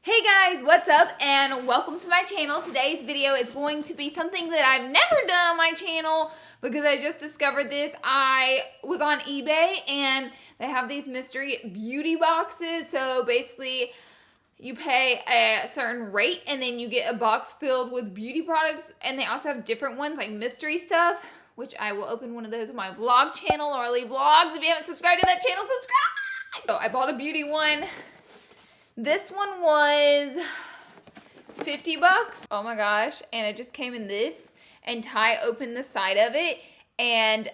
Hey guys, what's up and welcome to my channel. Today's video is going to be something that I've never done on my channel because I just discovered this. I was on eBay and they have these mystery beauty boxes. So basically you pay a certain rate and then you get a box filled with beauty products, and they also have different ones like mystery stuff, which I will open one of those on my vlog channel or leave vlogs. If you haven't subscribed to that channel, subscribe! So I bought a beauty one. This one was $50. Oh my gosh. And it just came in this, and Ty opened the side of it, and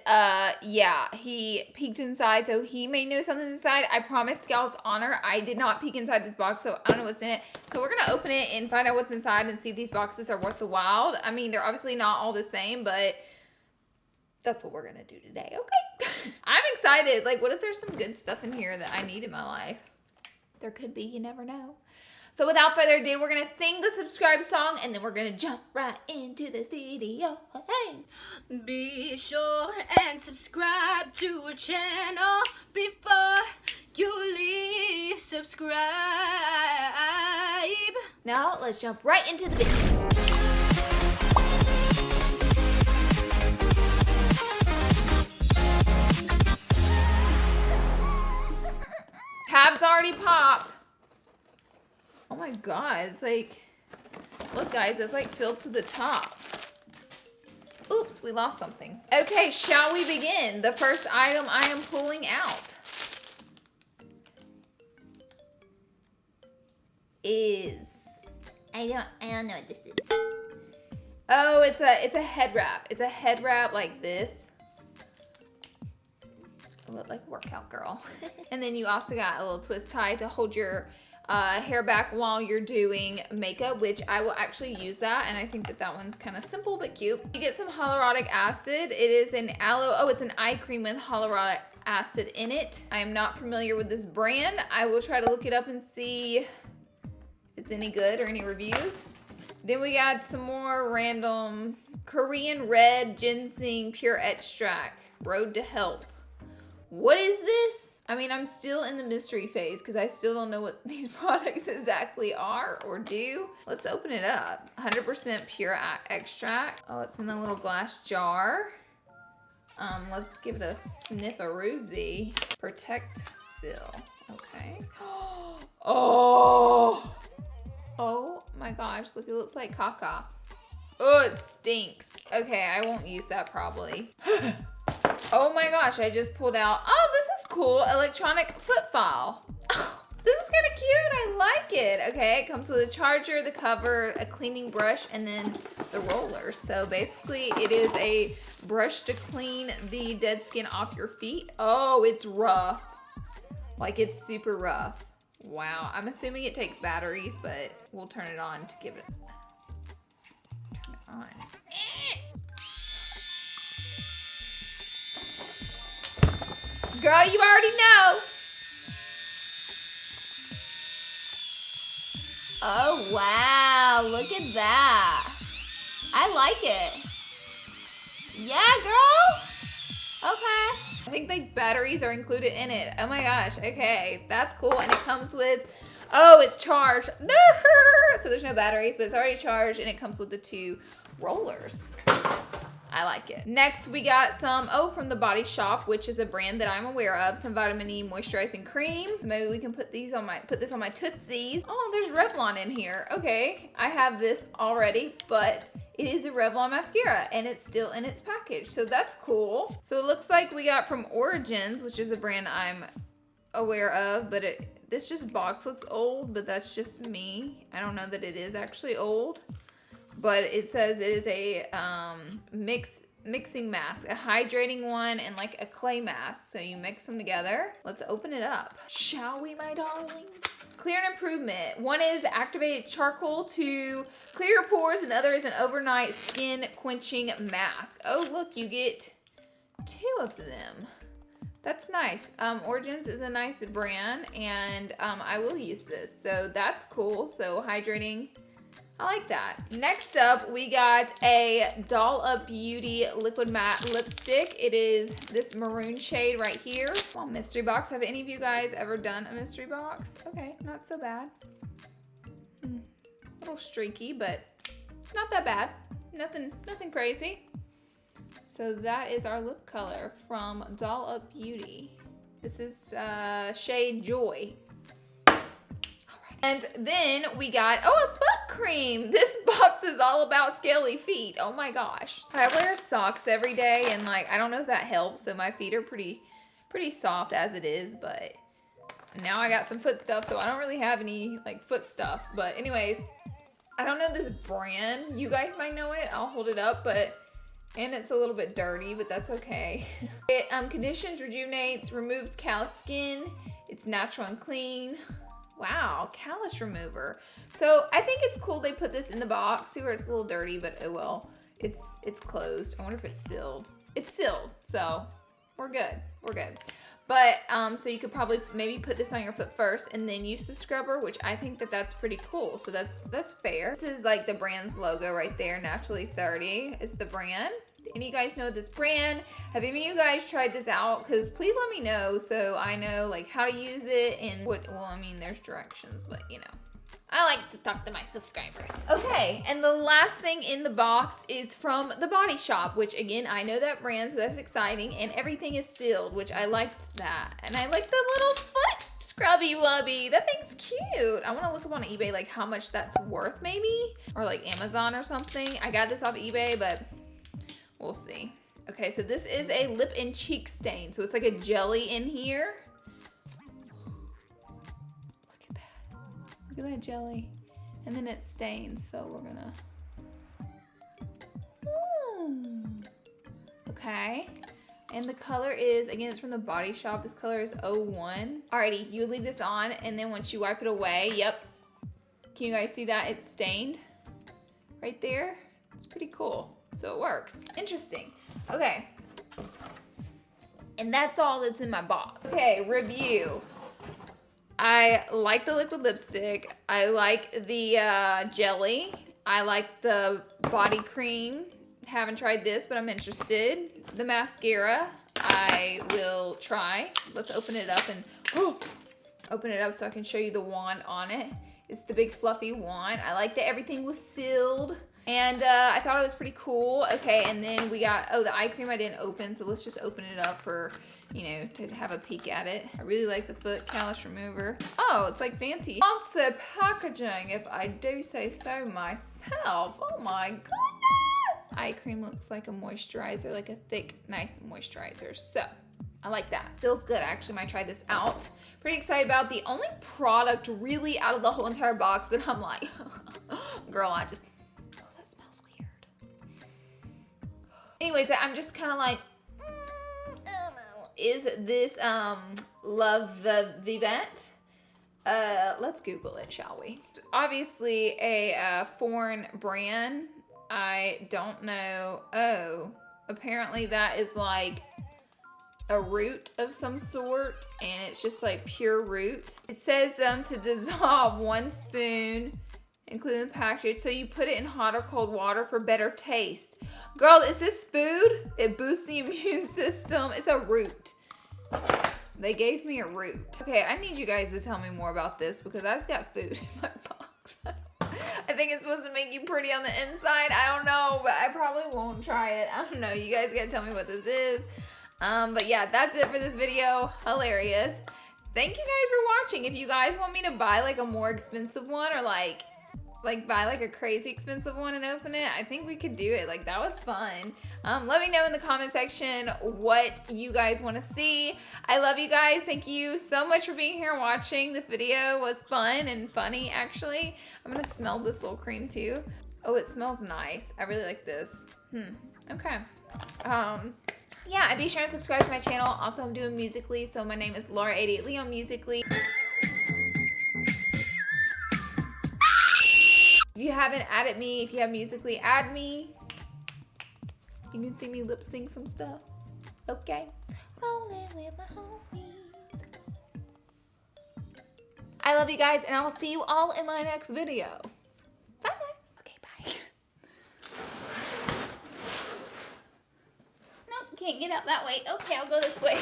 yeah, he peeked inside, so he may know something's inside. I promise Scout's honor, I did not peek inside this box, so I don't know what's in it. So we're gonna open it and find out what's inside and see if these boxes are worth the while. I mean, they're obviously not all the same, but that's what we're gonna do today, okay? I'm excited. Like, what if there's some good stuff in here that I need in my life? There could be, you never know. So without further ado, we're going to sing the subscribe song, and then we're going to jump right into this video. Hey. Be sure and subscribe to our channel before you leave. Subscribe. Now, let's jump right into the video. Tab's already popped. Oh my god, it's like, look guys, it's like filled to the top. Oops, we lost something. Okay, shall we begin? The first item I am pulling out is, I don't know what this is. Oh, it's a head wrap. It's a head wrap like this. I look like a workout girl. And then you also got a little twist tie to hold your hair back while you're doing makeup, which I will actually use that, and I think that that one's kind of simple but cute. You get some hyaluronic acid. It is an aloe, oh, it's an eye cream with hyaluronic acid in it. I am not familiar with this brand. I will try to look it up and see if it's any good or any reviews. Then we got some more random Korean red ginseng pure extract, Road to Health. What is this? I mean, I'm still in the mystery phase because I still don't know what these products exactly are or do. Let's open it up. 100% pure extract. Oh, it's in a little glass jar. Let's give it a sniff-a-roozy. Protect Seal. Okay. Oh! Oh my gosh, look, it looks like caca. Oh, it stinks. Okay, I won't use that probably. Oh my gosh, I just pulled out, oh, this is cool, electronic foot file. Oh, this is kind of cute, I like it. Okay, it comes with a charger, the cover, a cleaning brush, and then the rollers. So basically it is a brush to clean the dead skin off your feet. Oh, it's rough. Like, it's super rough. Wow, I'm assuming it takes batteries, but we'll turn it on to give it, turn it on. Girl, you already know. Oh, wow. Look at that. I like it. Yeah, girl. Okay. I think the batteries are included in it. Oh my gosh. Okay. That's cool. And it comes with, oh, it's charged. No. So there's no batteries, but it's already charged, and it comes with the 2 rollers. I like it. Next, we got some, oh, from The Body Shop, which is a brand that I'm aware of, some vitamin E moisturizing cream. Maybe we can put this on my Tootsies. Oh, there's Revlon in here. Okay, I have this already, but it is a Revlon mascara, and it's still in its package, so that's cool. So it looks like we got from Origins, which is a brand I'm aware of, but this just box looks old, but that's just me. I don't know that it is actually old. But it says it is a mixing mask, a hydrating one and like a clay mask. So you mix them together. Let's open it up. Shall we, my darlings? Clear and Improvement. One is activated charcoal to clear your pores, and the other is an overnight skin quenching mask. Oh, look, you get 2 of them. That's nice. Origins is a nice brand, and I will use this. So that's cool. So hydrating. I like that. Next up, we got a Doll Up Beauty Liquid Matte Lipstick. It is this maroon shade right here. Well, mystery box. Have any of you guys ever done a mystery box? Okay, not so bad. A little streaky, but it's not that bad. Nothing crazy. So that is our lip color from Doll Up Beauty. This is shade Joy. And then we got, a foot cream. This box is all about scaly feet. Oh my gosh. I wear socks every day, and like, I don't know if that helps. So my feet are pretty soft as it is, but now I got some foot stuff, so I don't really have any like foot stuff. But anyways, I don't know this brand. You guys might know it. I'll hold it up, and it's a little bit dirty, but that's okay. It conditions, rejuvenates, removes callous skin. It's natural and clean. Wow, callus remover. So I think it's cool they put this in the box. See where it's a little dirty, but oh well. It's closed. I wonder if it's sealed. It's sealed, so we're good. We're good. But so you could probably maybe put this on your foot first and then use the scrubber, which I think that's pretty cool. So that's fair. This is like the brand's logo right there. Naturally 30 is the brand. Any of you guys know this brand? Have any of you guys tried this out? Because please let me know so I know like how to use it and what, well, I mean, there's directions, but you know. I like to talk to my subscribers. Okay, and the last thing in the box is from The Body Shop, which again, I know that brand, so that's exciting. And everything is sealed, which I liked that. And I like the little foot scrubby wubby. That thing's cute. I want to look up on eBay like how much that's worth maybe. Or like Amazon or something. I got this off eBay, but we'll see. Okay, so this is a lip and cheek stain. So it's like a jelly in here. Look at that jelly. And then it stains, so we're gonna... Okay. And the color is, again, it's from The Body Shop. This color is 01. Alrighty, you leave this on, and then once you wipe it away, yep. Can you guys see that? It's stained right there. It's pretty cool. So it works. Interesting. Okay. And that's all that's in my box. Okay, review. I like the liquid lipstick. I like the jelly. I like the body cream. Haven't tried this, but I'm interested. The mascara, I will try. Let's open it up and open it up so I can show you the wand on it. It's the big fluffy wand. I like that everything was sealed. And I thought it was pretty cool. Okay, and then we got, the eye cream I didn't open, so let's just open it up for, you know, to have a peek at it. I really like the foot callus remover. Oh, it's like fancy. Fancy packaging, if I do say so myself. Oh my goodness! Eye cream looks like a moisturizer, like a thick, nice moisturizer. So, I like that. Feels good. I actually might try this out. Pretty excited about the only product really out of the whole entire box that I'm like, girl, I just... Anyways, I'm just kind of like, I don't know. Is this Love Vivant? Let's Google it, shall we? Obviously a foreign brand. I don't know. Oh, apparently that is like a root of some sort, and it's just like pure root. It says to dissolve 1 spoon, including the package, so you put it in hot or cold water for better taste. Girl, is this food? It boosts the immune system. It's a root. They gave me a root. Okay, I need you guys to tell me more about this because I just got food in my box. I think it's supposed to make you pretty on the inside. I don't know, but I probably won't try it. I don't know. You guys gotta tell me what this is. But yeah, that's it for this video. Hilarious. Thank you guys for watching. If you guys want me to buy like a more expensive one or like buy like a crazy expensive one and open it, I think we could do it. Like, that was fun. Let me know in the comment section what you guys want to see. I love you guys. Thank you so much for being here and watching. This video was fun and funny, actually. I'm gonna smell this little cream too. Oh, it smells nice. I really like this. Okay. Yeah, and be sure to subscribe to my channel. Also, I'm doing Musical.ly, so my name is Laura88Lee on Musical.ly. If you haven't added me, if you have Musical.ly, add me. You can see me lip sync some stuff. Okay. Rolling with my homies. I love you guys, and I will see you all in my next video. Bye, guys. Okay, bye. Nope, can't get out that way. Okay, I'll go this way.